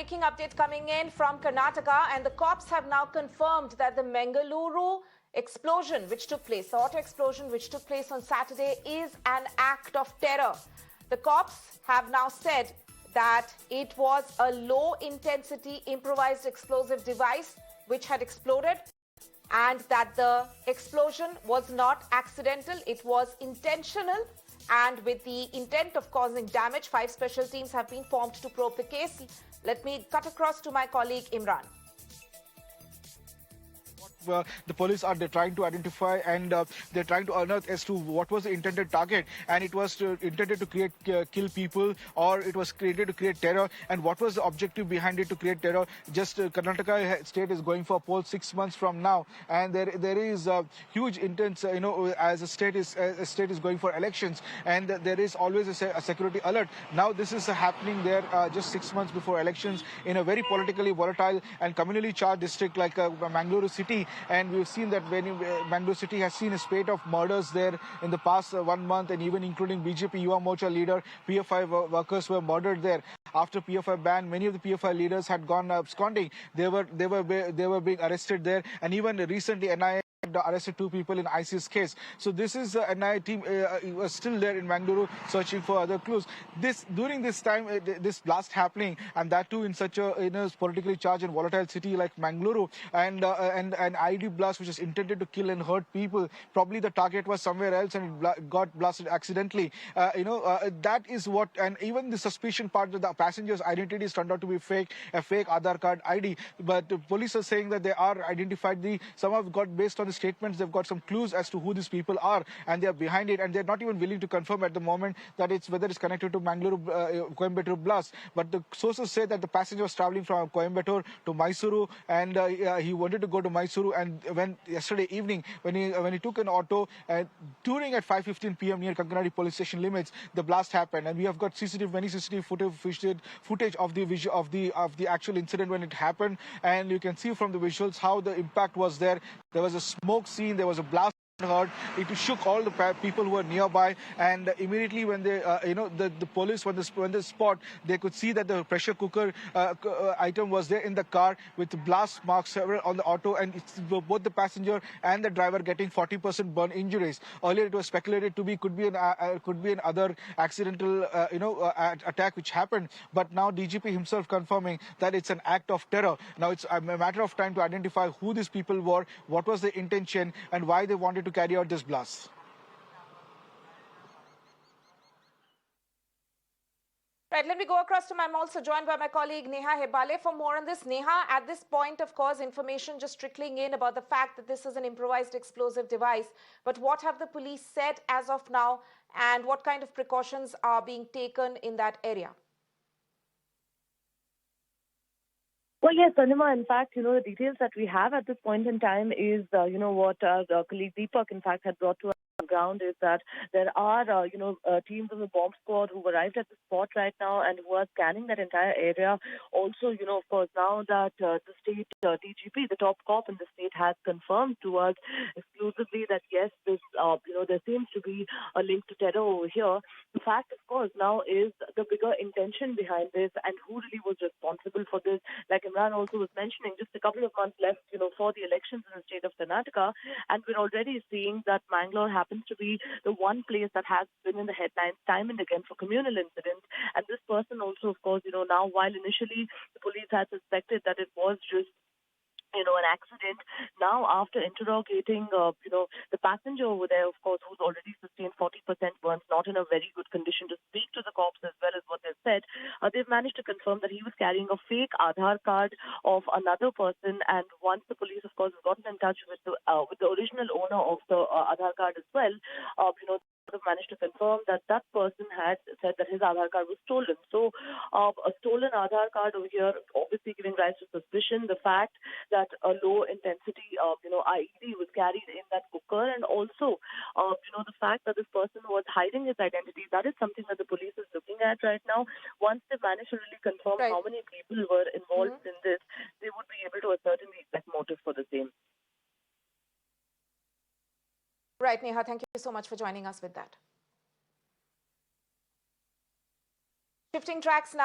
breaking update coming in from Karnataka, and the cops have now confirmed that the Mangaluru explosion which took place, the auto explosion which took place on Saturday, is an act of terror. The cops have now said that it was a low-intensity improvised explosive device which had exploded, and that the explosion was not accidental, it was intentional. And with the intent of causing damage, 5 special teams have been formed to probe the case. Let me cut across to my colleague Imran. The police are trying to identify, and they're trying to unearth as to what was the intended target, and it was intended to create kill people, or it was created to create terror, and what was the objective behind it to create terror. Just Karnataka state is going for a poll 6 months from now, and there is huge intense, as a state is going for elections, and there is always a security alert. Now this is happening there just 6 months before elections in a very politically volatile and communally charged district like Mangaluru city. And we've seen that Mangaluru city has seen a spate of murders there in the past 1 month, and even including BJP Yuva Morcha leader, PFI workers were murdered there. After PFI ban, many of the PFI leaders had gone absconding. They were being arrested there, and even recently NIA arrested 2 people in ISIS case. So this is NIA team was still there in Mangaluru searching for other clues. During this time, this blast happening, and that too in such a politically charged and volatile city like Mangaluru, and an IED blast which is intended to kill and hurt people. Probably the target was somewhere else, and it got blasted accidentally. That is what, and even the suspicion part that the passengers' identities turned out to be fake, a fake Aadhaar card ID. But the police are saying that they are identified. Some have got, based on the statements, they've got some clues as to who these people are, and they are behind it, and they're not even willing to confirm at the moment that whether it's connected to Mangaluru Coimbatore blast. But the sources say that the passenger was traveling from Coimbatore to Mysuru, and he wanted to go to Mysuru, and when yesterday evening when he took an auto touring at 5:15 p.m. near Kankanadi police station limits, the blast happened. And we have got many CCTV footage of the actual incident when it happened, and you can see from the visuals how the impact was there. There was a smoke scene, there was a blast heard. It shook all the people who were nearby, and immediately when they, the police, when they spot, they could see that the pressure cooker item was there in the car with blast marks several on the auto, and it's both the passenger and the driver getting 40% burn injuries. Earlier, it was speculated to be could be an other accidental, attack which happened, but now DGP himself confirming that it's an act of terror. Now it's a matter of time to identify who these people were, what was the intention, and why they wanted to carry out this blast. Right, let me go across to I'm also joined by my colleague Neha Hebale for more on this. Neha, at this point, of course, information just trickling in about the fact that this is an improvised explosive device. But what have the police said as of now, and what kind of precautions are being taken in that area? Well, yes, Anima, in fact, the details that we have at this point in time is, what our colleague Deepak, in fact, had brought to us on ground is that there are, teams of the bomb squad who arrived at the spot right now and who are scanning that entire area. Also, of course, now that the state DGP, the top cop in the state, has confirmed to us exclusively that, yes, this, there seems to be a link to terror over here. The fact, of course, now is the bigger intention behind this and who really was responsible for this. Like Imran also was mentioning, just a couple of months left, for the elections in the state of Karnataka, and we're already seeing that Mangalore happens to be the one place that has been in the headlines time and again for communal incidents. And this person also, of course, now while initially the police had suspected that it was just an accident. Now, after interrogating, the passenger over there, of course, who's already sustained 40% burns, not in a very good condition to speak to the cops as well as what they've said, they've managed to confirm that he was carrying a fake Aadhaar card of another person. And once the police, of course, have gotten in touch with the original owner of the Aadhaar card as well, have managed to confirm that that person had said that his Aadhaar card was stolen. So a stolen Aadhaar card over here obviously giving rise to suspicion. The fact that a low intensity IED was carried in that cooker, and also the fact that this person was hiding his identity, that is something that the police is looking at right now. Once they manage to really confirm how many people were involved in this, they would be able to ascertain the exact motive for the same. Right, Neha, thank you so much for joining us with that. Shifting tracks now.